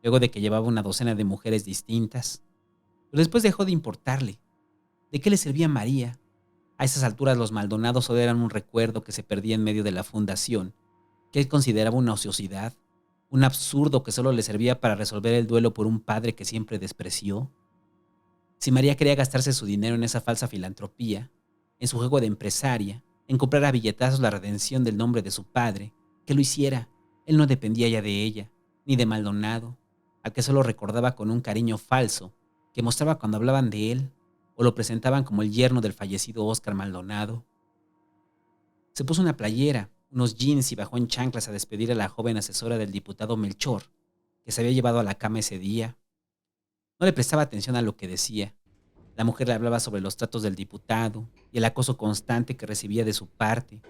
luego de que llevaba una docena de mujeres distintas. Pero después dejó de importarle. ¿De qué le servía María? A esas alturas los Maldonados solo eran un recuerdo que se perdía en medio de la fundación, que él consideraba una ociosidad. un absurdo que solo le servía para resolver el duelo por un padre que siempre despreció. Si María quería gastarse su dinero en esa falsa filantropía, en su juego de empresaria, en comprar a billetazos la redención del nombre de su padre, que lo hiciera. Él no dependía ya de ella, ni de Maldonado, al que solo recordaba con un cariño falso que mostraba cuando hablaban de él o lo presentaban como el yerno del fallecido Óscar Maldonado. Se puso una playera, unos jeans y bajó en chanclas a despedir a la joven asesora del diputado Melchor, que se había llevado a la cama ese día. No le prestaba atención a lo que decía. La mujer le hablaba sobre los tratos del diputado y el acoso constante que recibía de su parte.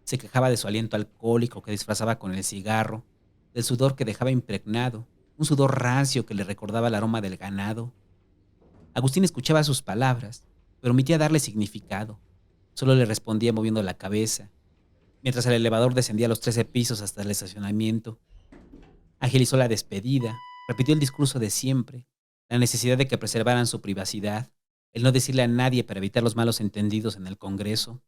Se quejaba de su aliento alcohólico que disfrazaba con el cigarro, del sudor que dejaba impregnado, un sudor rancio que le recordaba el aroma del ganado. Agustín escuchaba sus palabras, pero omitía darle significado. Solo le respondía moviendo la cabeza, mientras el elevador descendía los 13 pisos hasta el estacionamiento. Agilizó la despedida, repitió el discurso de siempre, la necesidad de que preservaran su privacidad, el no decirle a nadie para evitar los malos entendidos en el Congreso.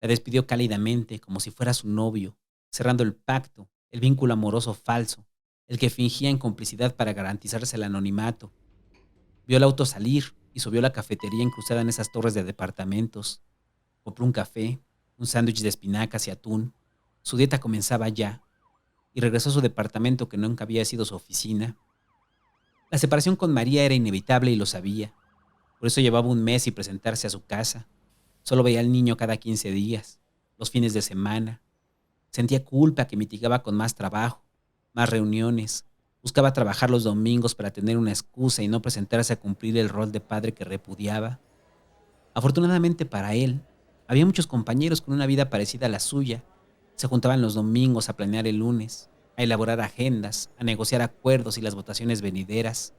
La despidió cálidamente, como si fuera su novio, cerrando el pacto, el vínculo amoroso falso, el que fingía en complicidad para garantizarse el anonimato. Vio el auto salir y subió a la cafetería incrustada en esas torres de departamentos. Compró un café, un sándwich de espinacas y atún. Su dieta comenzaba ya, y regresó a su departamento que nunca había sido su oficina. La separación con María era inevitable y lo sabía. Por eso llevaba un mes sin presentarse a su casa. Solo veía al niño cada 15 días, los fines de semana. Sentía culpa que mitigaba con más trabajo, más reuniones. Buscaba trabajar los domingos para tener una excusa y no presentarse a cumplir el rol de padre que repudiaba. Afortunadamente para él, había muchos compañeros con una vida parecida a la suya. Se juntaban los domingos a planear el lunes, a elaborar agendas, a negociar acuerdos y las votaciones venideras.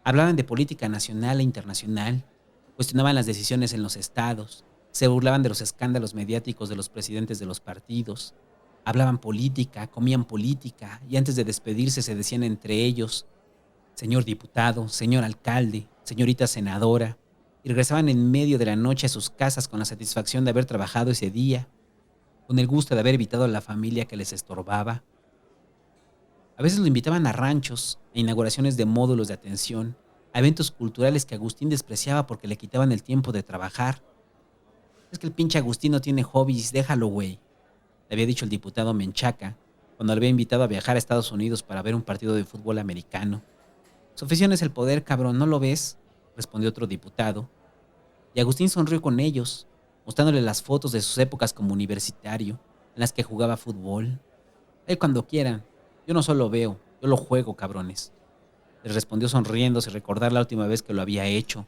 Hablaban de política nacional e internacional, cuestionaban las decisiones en los estados, se burlaban de los escándalos mediáticos de los presidentes de los partidos, hablaban política, comían política y antes de despedirse se decían entre ellos, señor diputado, señor alcalde, señorita senadora, y regresaban en medio de la noche a sus casas con la satisfacción de haber trabajado ese día, con el gusto de haber evitado a la familia que les estorbaba. A veces lo invitaban a ranchos, a inauguraciones de módulos de atención, a eventos culturales que Agustín despreciaba porque le quitaban el tiempo de trabajar. Es que el pinche Agustín no tiene hobbies, déjalo, güey, le había dicho el diputado Menchaca cuando le había invitado a viajar a Estados Unidos para ver un partido de fútbol americano. Su afición es el poder, cabrón, ¿no lo ves?, respondió otro diputado. Y Agustín sonrió con ellos, mostrándole las fotos de sus épocas como universitario, en las que jugaba fútbol. Él cuando quieran, yo no solo veo, yo lo juego, cabrones. Les respondió sonriendo sin recordar la última vez que lo había hecho.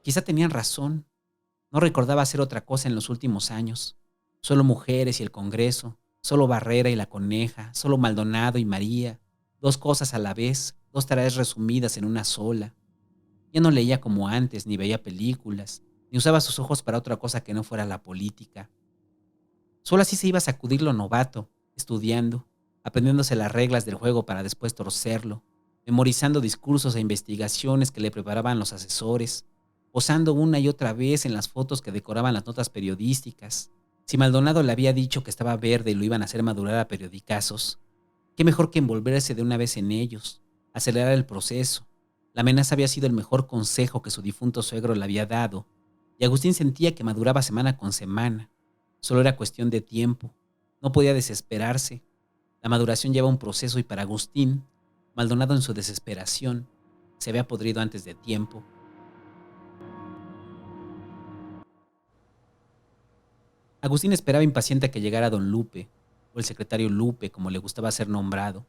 Quizá tenían razón. No recordaba hacer otra cosa en los últimos años. Solo mujeres y el Congreso, solo Barrera y la Coneja, solo Maldonado y María. Dos cosas a la vez, dos tareas resumidas en una sola. Ya no leía como antes, ni veía películas, ni usaba sus ojos para otra cosa que no fuera la política. Solo así se iba a sacudir lo novato, estudiando, aprendiéndose las reglas del juego para después torcerlo, memorizando discursos e investigaciones que le preparaban los asesores, posando una y otra vez en las fotos que decoraban las notas periodísticas. Si Maldonado le había dicho que estaba verde y lo iban a hacer madurar a periodicazos, qué mejor que envolverse de una vez en ellos, acelerar el proceso. La amenaza había sido el mejor consejo que su difunto suegro le había dado, y Agustín sentía que maduraba semana con semana. Solo era cuestión de tiempo. No podía desesperarse. La maduración lleva un proceso y para Agustín, Maldonado en su desesperación, se había podrido antes de tiempo. Agustín esperaba impaciente a que llegara don Lupe, o el secretario Lupe, como le gustaba ser nombrado.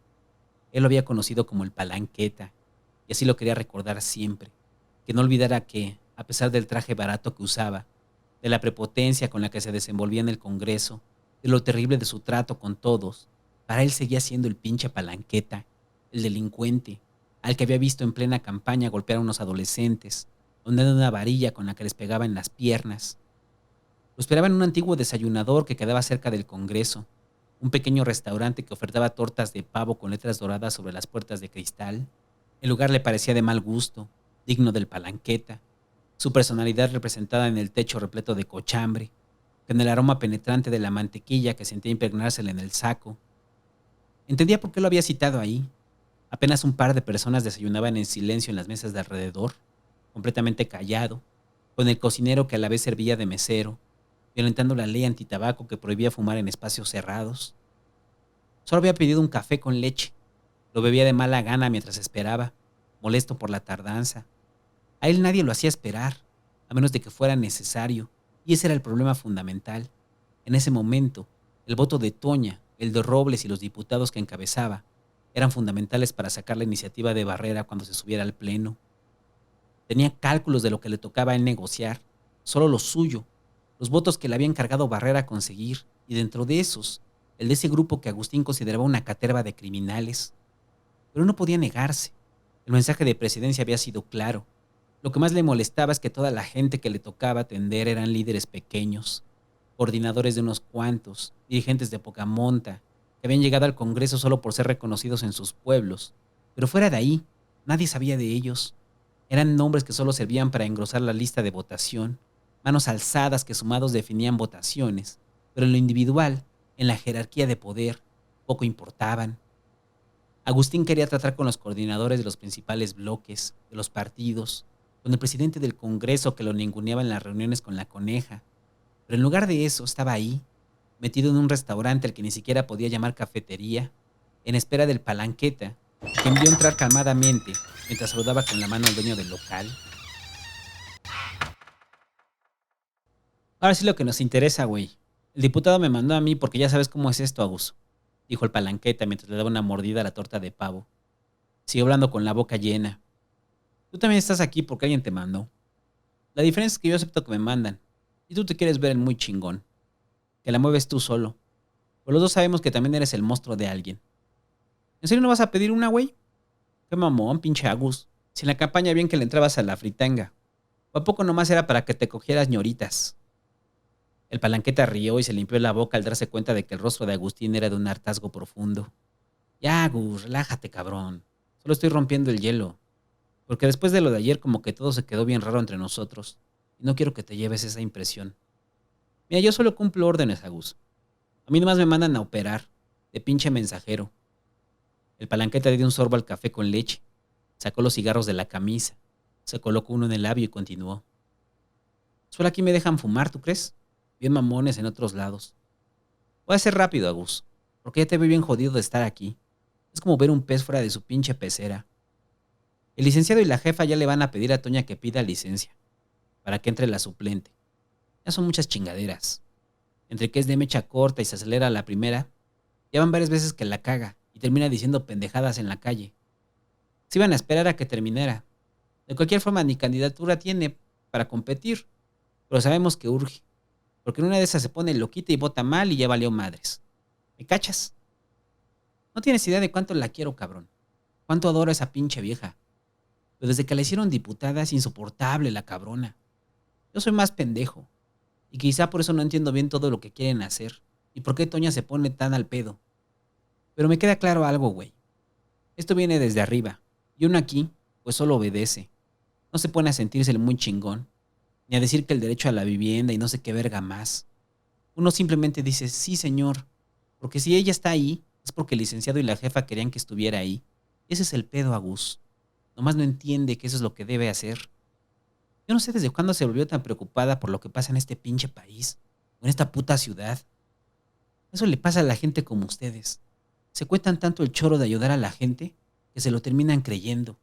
Él lo había conocido como el Palanqueta, y así lo quería recordar siempre. Que no olvidara que, a pesar del traje barato que usaba, de la prepotencia con la que se desenvolvía en el Congreso, de lo terrible de su trato con todos, para él seguía siendo el pinche Palanqueta, el delincuente, al que había visto en plena campaña golpear a unos adolescentes, ondeando una varilla con la que les pegaba en las piernas. Lo esperaba en un antiguo desayunador que quedaba cerca del Congreso, un pequeño restaurante que ofertaba tortas de pavo con letras doradas sobre las puertas de cristal. El lugar le parecía de mal gusto, digno del Palanqueta, su personalidad representada en el techo repleto de cochambre, con el aroma penetrante de la mantequilla que sentía impregnársele en el saco. Entendía por qué lo había citado ahí. Apenas un par de personas desayunaban en silencio en las mesas de alrededor, completamente callado, con el cocinero que a la vez servía de mesero, violentando la ley antitabaco que prohibía fumar en espacios cerrados. Solo había pedido un café con leche. Lo bebía de mala gana mientras esperaba, molesto por la tardanza. A él nadie lo hacía esperar, a menos de que fuera necesario, y ese era el problema fundamental. En ese momento, el voto de Toña, el de Robles y los diputados que encabezaba eran fundamentales para sacar la iniciativa de Barrera cuando se subiera al pleno. Tenía cálculos de lo que le tocaba a él negociar, solo lo suyo, los votos que le había encargado Barrera conseguir, y dentro de esos, el de ese grupo que Agustín consideraba una caterva de criminales. Pero no podía negarse. El mensaje de presidencia había sido claro. Lo que más le molestaba es que toda la gente que le tocaba atender eran líderes pequeños, coordinadores de unos cuantos, dirigentes de poca monta, que habían llegado al Congreso solo por ser reconocidos en sus pueblos. Pero fuera de ahí, nadie sabía de ellos. Eran nombres que solo servían para engrosar la lista de votación, manos alzadas que sumados definían votaciones, pero en lo individual, en la jerarquía de poder, poco importaban. Agustín quería tratar con los coordinadores de los principales bloques, de los partidos, con el presidente del Congreso que lo ninguneaba en las reuniones con la Coneja. Pero en lugar de eso estaba ahí, metido en un restaurante al que ni siquiera podía llamar cafetería, en espera del palanqueta, que envió entrar calmadamente mientras saludaba con la mano al dueño del local. Ahora sí lo que nos interesa, güey. El diputado me mandó a mí porque ya sabes cómo es esto, Agus, dijo el palanqueta mientras le daba una mordida a la torta de pavo. Siguió hablando con la boca llena. Tú también estás aquí porque alguien te mandó. La diferencia es que yo acepto que me mandan, y tú te quieres ver el muy chingón, que la mueves tú solo. Pero los dos sabemos que también eres el monstruo de alguien. ¿En serio no vas a pedir una, güey? Qué mamón, pinche Agus. Si en la campaña bien que le entrabas a la fritanga. ¿O a poco nomás era para que te cogieras ñoritas? El palanqueta rió y se limpió la boca al darse cuenta de que el rostro de Agustín era de un hartazgo profundo. Ya, Agus, relájate, cabrón. Solo estoy rompiendo el hielo. Porque después de lo de ayer como que todo se quedó bien raro entre nosotros. Y no quiero que te lleves esa impresión. Mira, yo solo cumplo órdenes, Agus. A mí nomás me mandan a operar. De pinche mensajero. El palanqueta le dio un sorbo al café con leche. Sacó los cigarros de la camisa. Se colocó uno en el labio y continuó. Solo aquí me dejan fumar, ¿tú crees? Bien mamones en otros lados. Voy a ser rápido, Agus. Porque ya te veo bien jodido de estar aquí. Es como ver un pez fuera de su pinche pecera. El licenciado y la jefa ya le van a pedir a Toña que pida licencia. Para que entre la suplente. Ya son muchas chingaderas. Entre que es de mecha corta y se acelera a la primera, ya van varias veces que la caga y termina diciendo pendejadas en la calle. Se iban a esperar a que terminara. De cualquier forma, ni candidatura tiene para competir, pero sabemos que urge, porque en una de esas se pone loquita y vota mal y ya valió madres. ¿Me cachas? No tienes idea de cuánto la quiero, cabrón. Cuánto adoro a esa pinche vieja. Pero desde que la hicieron diputada es insoportable la cabrona. Yo soy más pendejo. Y quizá por eso no entiendo bien todo lo que quieren hacer. Y por qué Toña se pone tan al pedo. Pero me queda claro algo, güey. Esto viene desde arriba. Y uno aquí, pues solo obedece. No se pone a sentirse el muy chingón. Ni a decir que el derecho a la vivienda y no sé qué verga más. Uno simplemente dice, sí señor. Porque si ella está ahí, es porque el licenciado y la jefa querían que estuviera ahí. Ese es el pedo, Agus. Nomás no entiende que eso es lo que debe hacer. Yo no sé desde cuándo se volvió tan preocupada por lo que pasa en este pinche país, o en esta puta ciudad. Eso le pasa a la gente como ustedes. Se cuentan tanto el choro de ayudar a la gente que se lo terminan creyendo,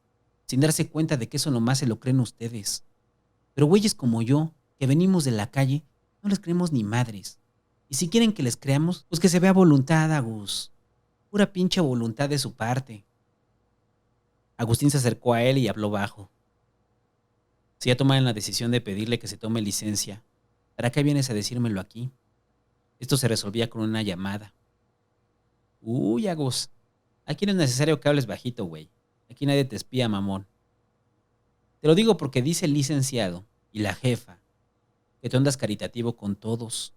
sin darse cuenta de que eso nomás se lo creen ustedes. Pero güeyes como yo, que venimos de la calle, no les creemos ni madres. Y si quieren que les creamos, pues que se vea voluntad, Agus. Pura pinche voluntad de su parte. Agustín se acercó a él y habló bajo. Si ya tomaron la decisión de pedirle que se tome licencia, ¿para qué vienes a decírmelo aquí? Esto se resolvía con una llamada. Uy, Agus, aquí no es necesario que hables bajito, güey. Aquí nadie te espía, mamón. Te lo digo porque dice el licenciado y la jefa que tú andas caritativo con todos.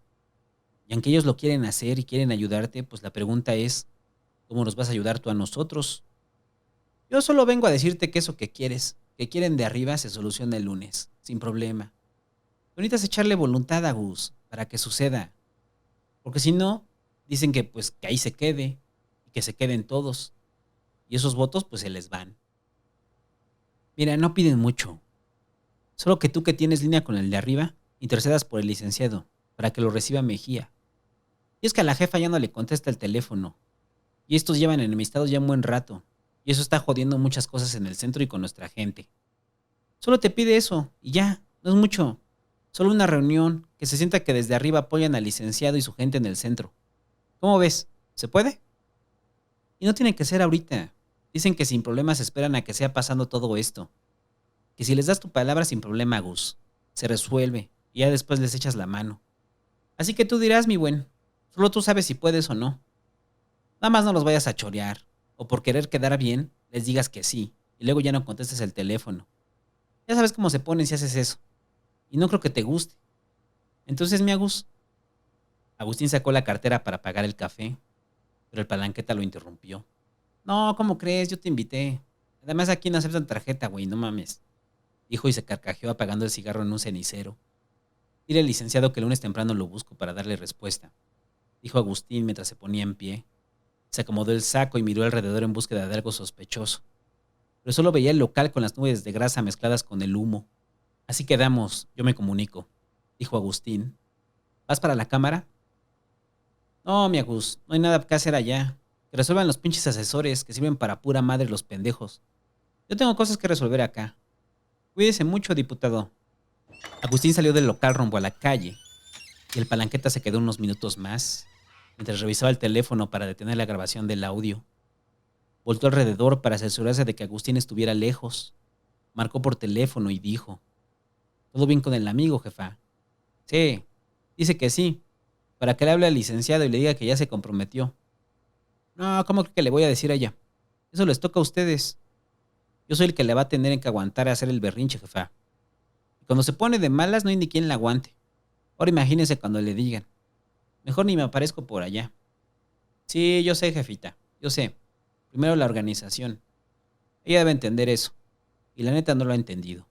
Y aunque ellos lo quieren hacer y quieren ayudarte, pues la pregunta es, ¿cómo nos vas a ayudar tú a nosotros? Yo solo vengo a decirte que eso que quieres, que quieren de arriba, se soluciona el lunes, sin problema. Tú necesitas echarle voluntad a Gus para que suceda. Porque si no, dicen que pues que ahí se quede y que se queden todos. Y esos votos pues se les van. Mira, no piden mucho. Solo que tú que tienes línea con el de arriba, intercedas por el licenciado, para que lo reciba Mejía. Y es que a la jefa ya no le contesta el teléfono. Y estos llevan enemistados ya un buen rato. Y eso está jodiendo muchas cosas en el centro y con nuestra gente. Solo te pide eso, y ya, no es mucho. Solo una reunión, que se sienta que desde arriba apoyan al licenciado y su gente en el centro. ¿Cómo ves? ¿Se puede? Y no tiene que ser ahorita. Dicen que sin problemas esperan a que sea pasando todo esto. Que si les das tu palabra sin problema, Gus, se resuelve y ya después les echas la mano. Así que tú dirás, mi buen, solo tú sabes si puedes o no. Nada más no los vayas a chorear, o por querer quedar bien, les digas que sí, y luego ya no contestes el teléfono. Ya sabes cómo se ponen si haces eso. Y no creo que te guste. Entonces, mi Agus. Agustín sacó la cartera para pagar el café, pero el palanqueta lo interrumpió. No, ¿cómo crees? Yo te invité. Además aquí no aceptan tarjeta, güey, no mames. Dijo y se carcajeó apagando el cigarro en un cenicero. Dile al licenciado que el lunes temprano lo busco para darle respuesta, dijo Agustín mientras se ponía en pie. Se acomodó el saco y miró alrededor en búsqueda de algo sospechoso. Pero solo veía el local con las nubes de grasa mezcladas con el humo. Así quedamos, yo me comunico, dijo Agustín. ¿Vas para la cámara? No, mi Agus, no hay nada que hacer allá. Que resuelvan los pinches asesores que sirven para pura madre los pendejos. Yo tengo cosas que resolver acá. Cuídese mucho, diputado. Agustín salió del local rumbo a la calle y el palanqueta se quedó unos minutos más, mientras revisaba el teléfono para detener la grabación del audio. Voltó alrededor para asegurarse de que Agustín estuviera lejos. Marcó por teléfono y dijo: ¿Todo bien con el amigo, jefa? Sí, dice que sí, para que le hable al licenciado y le diga que ya se comprometió. No, ¿cómo que le voy a decir a ella? Eso les toca a ustedes. Yo soy el que le va a tener que aguantar a hacer el berrinche, jefa. Y cuando se pone de malas no hay ni quien la aguante. Ahora imagínense cuando le digan: Mejor ni me aparezco por allá. Sí, yo sé, jefita, yo sé. Primero la organización. Ella debe entender eso. Y la neta no lo ha entendido.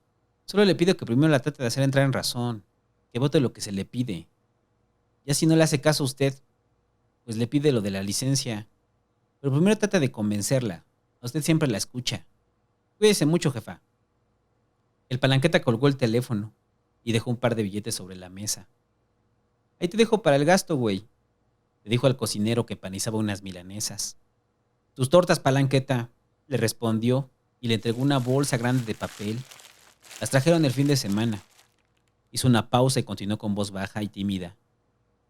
Solo le pido que primero la trate de hacer entrar en razón. Que vote lo que se le pide. Ya si no le hace caso a usted, pues le pide lo de la licencia. Pero primero trata de convencerla. A usted siempre la escucha. Cuídese mucho, jefa. El palanqueta colgó el teléfono y dejó un par de billetes sobre la mesa. Ahí te dejo para el gasto, güey, le dijo al cocinero que panizaba unas milanesas. Tus tortas, palanqueta, le respondió y le entregó una bolsa grande de papel. Las trajeron el fin de semana. Hizo una pausa y continuó con voz baja y tímida.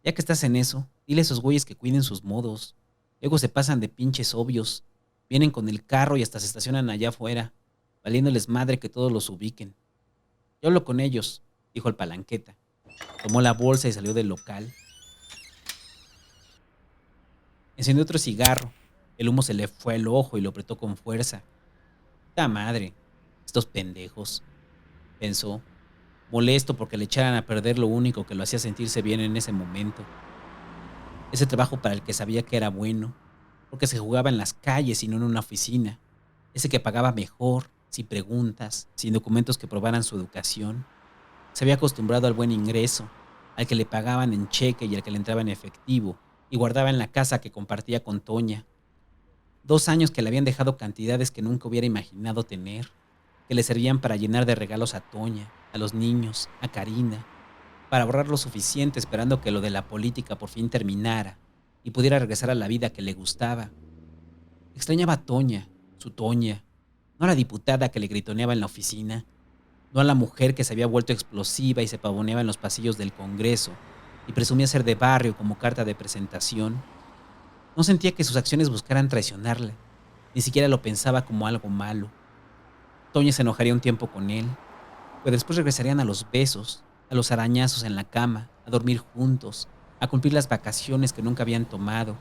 Ya que estás en eso, dile a esos güeyes que cuiden sus modos. Luego se pasan de pinches obvios. Vienen con el carro y hasta se estacionan allá afuera, valiéndoles madre que todos los ubiquen. Yo hablo con ellos, dijo el palanqueta. Tomó la bolsa y salió del local. Encendió otro cigarro. El humo se le fue al ojo y lo apretó con fuerza. ¡Ta madre! Estos pendejos, pensó, molesto porque le echaran a perder lo único que lo hacía sentirse bien en ese momento. Ese trabajo para el que sabía que era bueno, porque se jugaba en las calles y no en una oficina. Ese que pagaba mejor, sin preguntas, sin documentos que probaran su educación. Se había acostumbrado al buen ingreso, al que le pagaban en cheque y al que le entraba en efectivo, y guardaba en la casa que compartía con Toña. 2 años que le habían dejado cantidades que nunca hubiera imaginado tener, que le servían para llenar de regalos a Toña, a los niños, a Karina, para ahorrar lo suficiente esperando que lo de la política por fin terminara y pudiera regresar a la vida que le gustaba. Extrañaba a Toña, su Toña, no a la diputada que le gritoneaba en la oficina, no a la mujer que se había vuelto explosiva y se pavoneaba en los pasillos del Congreso y presumía ser de barrio como carta de presentación. No sentía que sus acciones buscaran traicionarla, ni siquiera lo pensaba como algo malo. Toña se enojaría un tiempo con él, pero después regresarían a los besos, a los arañazos en la cama, a dormir juntos, a cumplir las vacaciones que nunca habían tomado.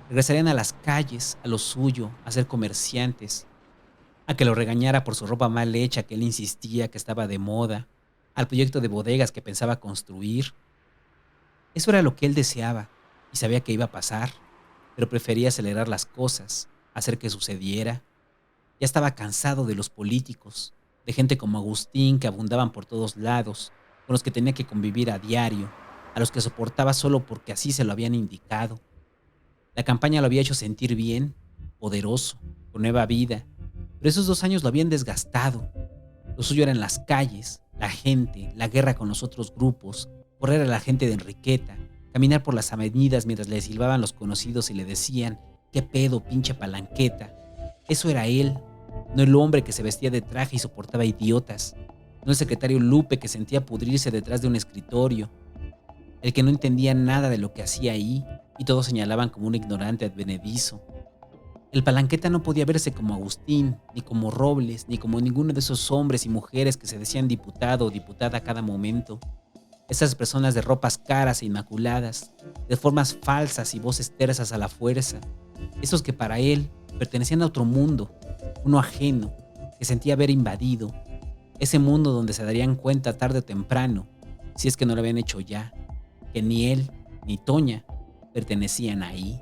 Regresarían a las calles, a lo suyo, a ser comerciantes, a que lo regañara por su ropa mal hecha que él insistía que estaba de moda, al proyecto de bodegas que pensaba construir. Eso era lo que él deseaba y sabía que iba a pasar, pero prefería acelerar las cosas, hacer que sucediera. Ya estaba cansado de los políticos, de gente como Agustín que abundaban por todos lados, con los que tenía que convivir a diario, a los que soportaba solo porque así se lo habían indicado. La campaña lo había hecho sentir bien, poderoso, con nueva vida, pero esos 2 años lo habían desgastado. Lo suyo eran las calles, la gente, la guerra con los otros grupos, correr a la gente de Enriqueta, caminar por las avenidas mientras le silbaban los conocidos y le decían: ¿qué pedo, pinche palanqueta? Eso era él, no el hombre que se vestía de traje y soportaba idiotas, no el secretario Lupe que sentía pudrirse detrás de un escritorio, el que no entendía nada de lo que hacía ahí y todos señalaban como un ignorante advenedizo. El palanqueta no podía verse como Agustín, ni como Robles, ni como ninguno de esos hombres y mujeres que se decían diputado o diputada a cada momento. Esas personas de ropas caras e inmaculadas, de formas falsas y voces tersas a la fuerza. Esos que para él pertenecían a otro mundo, uno ajeno, que sentía haber invadido. Ese mundo donde se darían cuenta tarde o temprano, si es que no lo habían hecho ya, que ni él ni Toña pertenecían ahí.